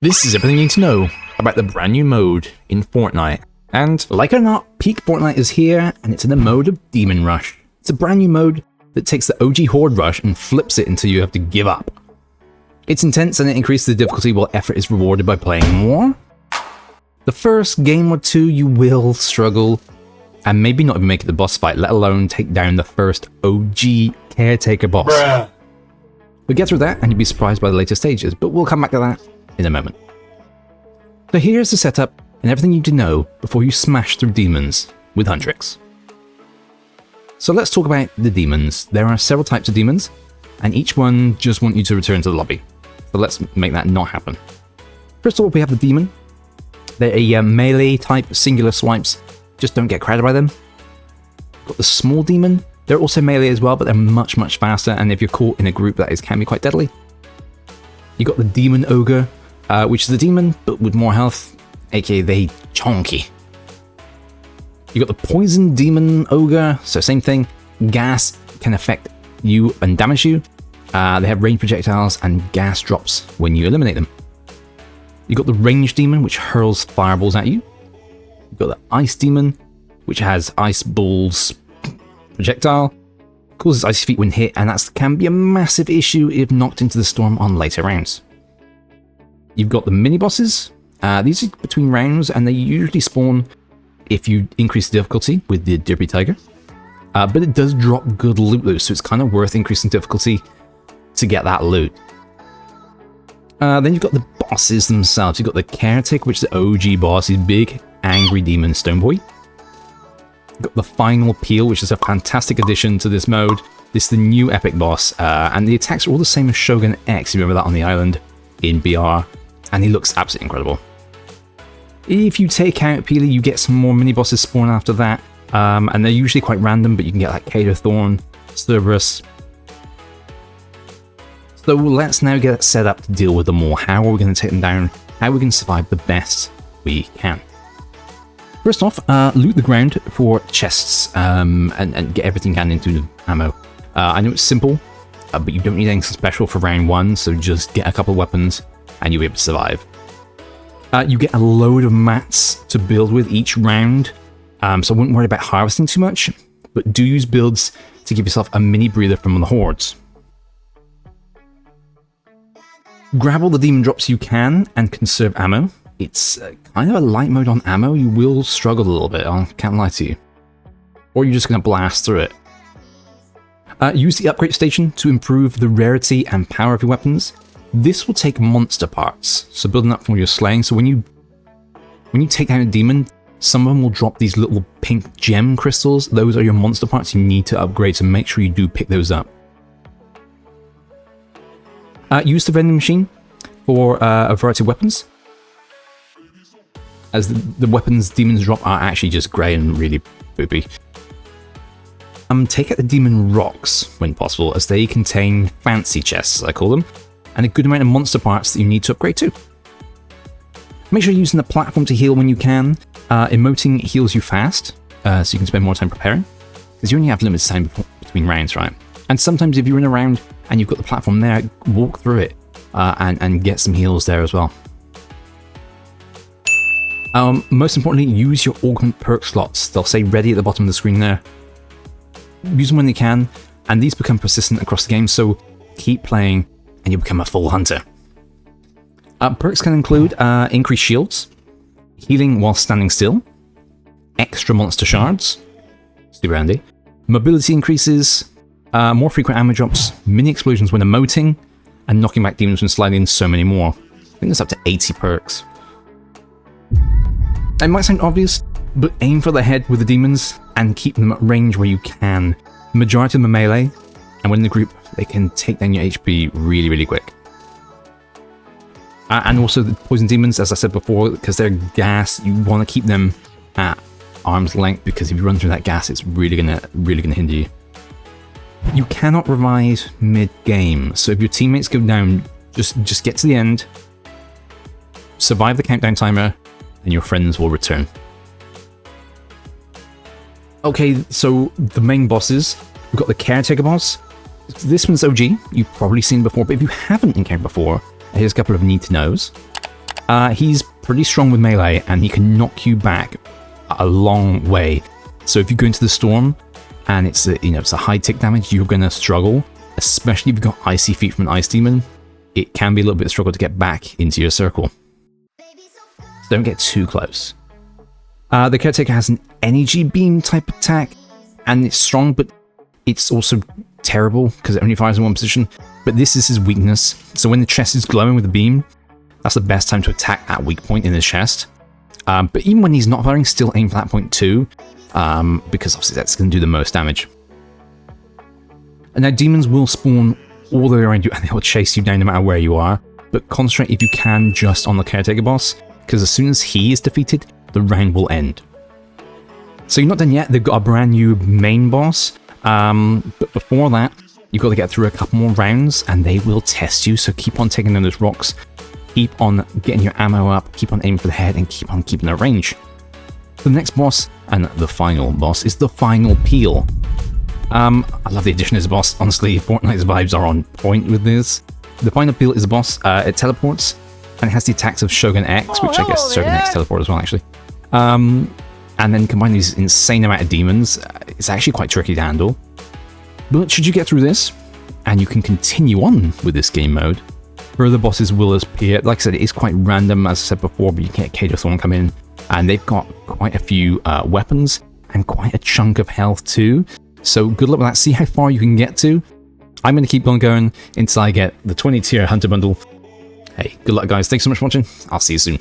This is everything you need to know about the brand new mode in Fortnite. And like it or not, peak Fortnite is here, and it's in the mode of DemonRush. It's a brand new mode that takes the OG Horde rush and flips it until you have to give up. It's intense and it increases the difficulty while effort is rewarded by playing more. The first game or two you will struggle, and maybe not even make it the boss fight, let alone take down the first OG Caretaker boss. Bruh. We'll get through that and you'll be surprised by the later stages, but we'll come back to that in a moment. So here's the setup and everything you need to know before you smash through demons with Huntrix. So let's talk about the demons. There are several types of demons, and each one just want you to return to the lobby. So let's make that not happen. First of all, we have the demon. They're a melee type, singular swipes. Just don't get crowded by them. Got the small demon. They're also melee as well, but they're much faster, and if you're caught in a group, that can be quite deadly. You got the demon ogre, which is a demon, but with more health, aka they chonky. You got the poison demon ogre, so same thing. Gas can affect you and damage you. They have range projectiles and gas drops when you eliminate them. You got the range demon, which hurls fireballs at you. You got the ice demon, which has ice balls projectile, causes icy feet when hit, and that can be a massive issue if knocked into the storm on later rounds. You've got the mini bosses. These are between rounds, and they usually spawn if you increase the difficulty with the Derpy Tiger. But it does drop good loot, so it's kind of worth increasing difficulty to get that loot. Then you've got the bosses themselves. You've got the Caretaker, which is the OG boss. He's big, angry demon Stoneboy. You've got the Final Peel, which is a fantastic addition to this mode. This is the new epic boss, and the attacks are all the same as Shogun X. You remember that on the island in BR, and he looks absolutely incredible. If you take out Peely, you get some more mini bosses spawn after that, and they're usually quite random, but you can get like Cato Thorn, Cerberus. So let's now get set up to deal with them all. How are we going to take them down? How are we going to survive the best we can? First off, loot the ground for chests and get everything you can into the ammo. I know it's simple, but you don't need anything special for round one, so just get a couple of weapons and you'll be able to survive. You get a load of mats to build with each round, so I wouldn't worry about harvesting too much, but do use builds to give yourself a mini breather from the hordes. Grab all the demon drops you can and conserve ammo. It's kind of a light mode on ammo. You will struggle a little bit, I can't lie to you. Or you're just going to blast through it. Use the upgrade station to improve the rarity and power of your weapons. This will take monster parts, so building up from your slaying. So when you take down a demon, some of them will drop these little pink gem crystals. Those are your monster parts you need to upgrade, so make sure you do pick those up. Use the vending machine for a variety of weapons, as the weapons demons drop are actually just grey and really poopy. Take out the demon rocks when possible, as they contain fancy chests, as I call them, and a good amount of monster parts that you need to upgrade to. Make sure you're using the platform to heal when you can. Emoting heals you fast, so you can spend more time preparing, because you only have limited time between rounds, right? And sometimes if you're in a round and you've got the platform there, walk through it and get some heals there as well. Most importantly, use your augment perk slots. They'll say ready at the bottom of the screen there. Use them when you can, and these become persistent across the game, so keep playing and you'll become a full hunter. Perks can include increased shields, healing while standing still, extra monster shards, super handy, mobility increases, more frequent ammo drops, mini explosions when emoting, and knocking back demons when sliding, so many more. I think there's up to 80 perks. It might sound obvious, but aim for the head with the demons and keep them at range where you can. The majority of them are melee, and when in the group, they can take down your HP really quick. And also the poison demons, as I said before, because they're gas, you want to keep them at arm's length, because if you run through that gas, it's really gonna hinder you. You cannot revive mid-game, so if your teammates go down, just get to the end, survive the countdown timer, and your friends will return. Okay, so the main bosses, we've got the Caretaker boss. This one's OG, you've probably seen before, but if you haven't encountered before, here's a couple of need-to-knows. He's pretty strong with melee, and he can knock you back a long way. So if you go into the storm, and it's a high tick damage, you're going to struggle, especially if you've got icy feet from an ice demon. It can be a little bit of a struggle to get back into your circle. So don't get too close. The Caretaker has an energy beam type attack, and it's strong, but it's also terrible because it only fires in one position. But this is his weakness. So when the chest is glowing with the beam, that's the best time to attack that weak point in his chest. But even when he's not firing, still aim for that point too. Because obviously that's going to do the most damage. And now demons will spawn all the way around you and they will chase you down no matter where you are, but concentrate if you can just on the Caretaker boss, because as soon as he is defeated, the round will end. So you're not done yet, they've got a brand new main boss, but before that, you've got to get through a couple more rounds and they will test you, so keep on taking down those rocks, keep on getting your ammo up, keep on aiming for the head, and keep on keeping their range. The next boss, and the final boss, is the Final Peel. I love the addition of this boss. Honestly, Fortnite's vibes are on point with this. The Final Peel is a boss. It teleports, and it has the attacks of Shogun X, which I guess Shogun X teleport as well, actually. And then combine these insane amount of demons, it's actually quite tricky to handle. But should you get through this, and you can continue on with this game mode, further bosses will appear. Like I said, it is quite random, as I said before, but you can get Cage of Thorn come in. And they've got quite a few weapons and quite a chunk of health too. So good luck with that. See how far you can get to. I'm going to keep on going until I get the 20 tier Hunter Bundle. Hey, good luck guys. Thanks so much for watching. I'll see you soon.